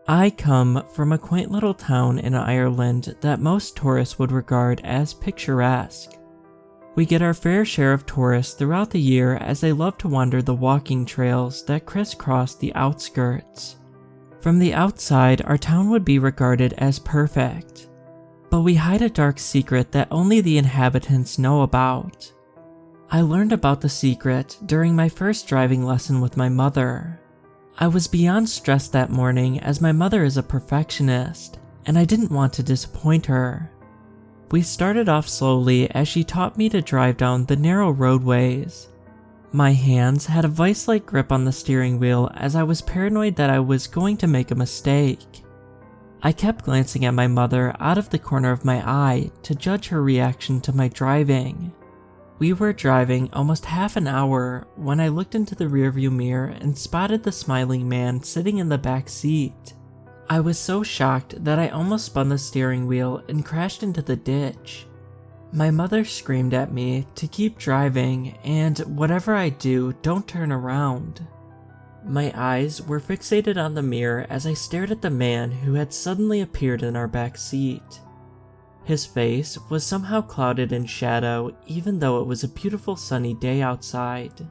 I come from a quaint little town in Ireland that most tourists would regard as picturesque. We get our fair share of tourists throughout the year as they love to wander the walking trails that crisscross the outskirts. From the outside, our town would be regarded as perfect, but we hide a dark secret that only the inhabitants know about. I learned about the secret during my first driving lesson with my mother. I was beyond stressed that morning as my mother is a perfectionist, and I didn't want to disappoint her. We started off slowly as she taught me to drive down the narrow roadways. My hands had a vice-like grip on the steering wheel as I was paranoid that I was going to make a mistake. I kept glancing at my mother out of the corner of my eye to judge her reaction to my driving. We were driving almost half an hour when I looked into the rearview mirror and spotted the smiling man sitting in the back seat. I was so shocked that I almost spun the steering wheel and crashed into the ditch. My mother screamed at me to keep driving and whatever I do, don't turn around. My eyes were fixated on the mirror as I stared at the man who had suddenly appeared in our back seat. His face was somehow clouded in shadow even though it was a beautiful sunny day outside.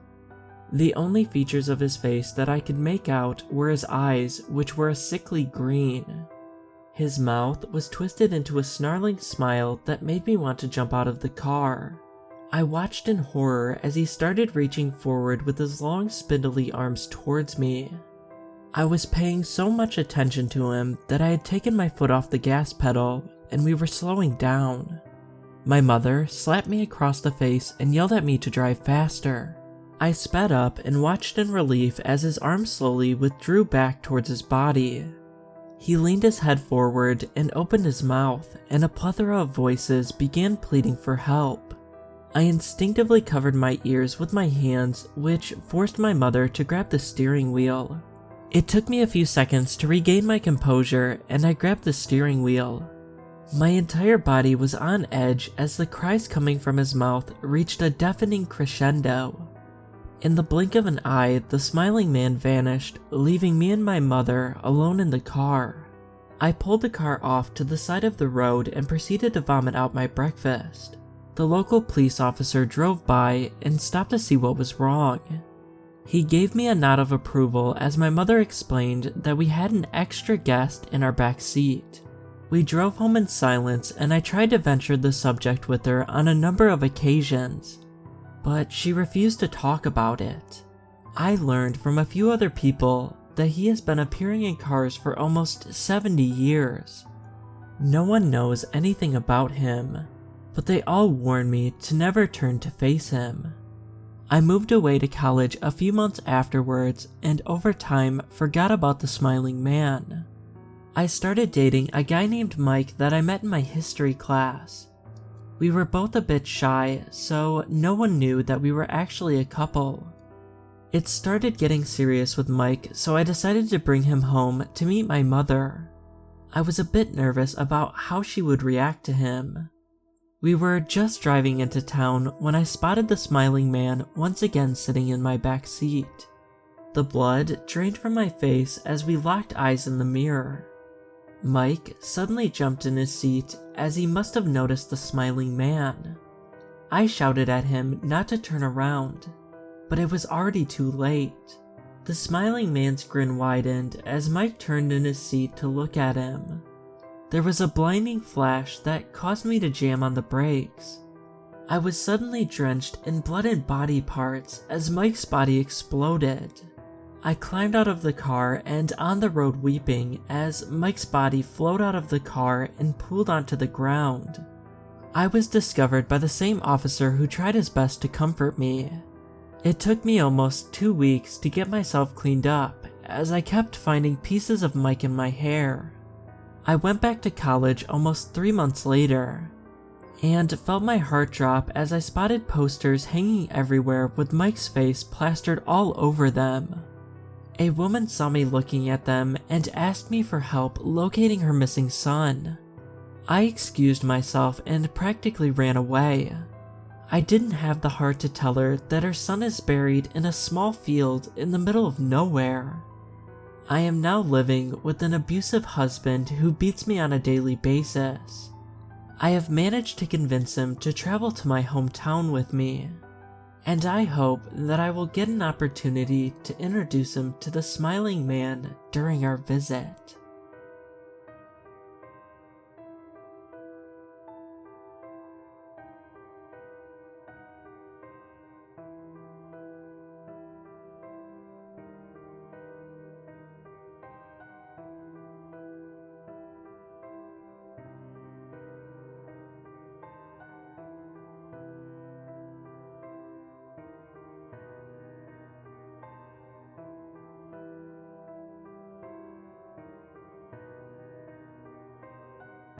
The only features of his face that I could make out were his eyes, which were a sickly green. His mouth was twisted into a snarling smile that made me want to jump out of the car. I watched in horror as he started reaching forward with his long spindly arms towards me. I was paying so much attention to him that I had taken my foot off the gas pedal and we were slowing down. My mother slapped me across the face and yelled at me to drive faster. I sped up and watched in relief as his arm slowly withdrew back towards his body. He leaned his head forward and opened his mouth, and a plethora of voices began pleading for help. I instinctively covered my ears with my hands, which forced my mother to grab the steering wheel. It took me a few seconds to regain my composure, and I grabbed the steering wheel. My entire body was on edge as the cries coming from his mouth reached a deafening crescendo. In the blink of an eye, the smiling man vanished, leaving me and my mother alone in the car. I pulled the car off to the side of the road and proceeded to vomit out my breakfast. The local police officer drove by and stopped to see what was wrong. He gave me a nod of approval as my mother explained that we had an extra guest in our back seat. We drove home in silence and I tried to venture the subject with her on a number of occasions, but she refused to talk about it. I learned from a few other people that he has been appearing in cars for almost 70 years. No one knows anything about him, but they all warn me to never turn to face him. I moved away to college a few months afterwards and over time forgot about the smiling man. I started dating a guy named Mike that I met in my history class. We were both a bit shy, so no one knew that we were actually a couple. It started getting serious with Mike, so I decided to bring him home to meet my mother. I was a bit nervous about how she would react to him. We were just driving into town when I spotted the smiling man once again sitting in my back seat. The blood drained from my face as we locked eyes in the mirror. Mike suddenly jumped in his seat as he must have noticed the smiling man. I shouted at him not to turn around, but it was already too late. The smiling man's grin widened as Mike turned in his seat to look at him. There was a blinding flash that caused me to jam on the brakes. I was suddenly drenched in blood and body parts as Mike's body exploded. I climbed out of the car and on the road weeping as Mike's body flowed out of the car and pooled onto the ground. I was discovered by the same officer who tried his best to comfort me. It took me almost 2 weeks to get myself cleaned up as I kept finding pieces of Mike in my hair. I went back to college almost 3 months later and felt my heart drop as I spotted posters hanging everywhere with Mike's face plastered all over them. A woman saw me looking at them and asked me for help locating her missing son. I excused myself and practically ran away. I didn't have the heart to tell her that her son is buried in a small field in the middle of nowhere. I am now living with an abusive husband who beats me on a daily basis. I have managed to convince him to travel to my hometown with me, and I hope that I will get an opportunity to introduce him to the smiling man during our visit.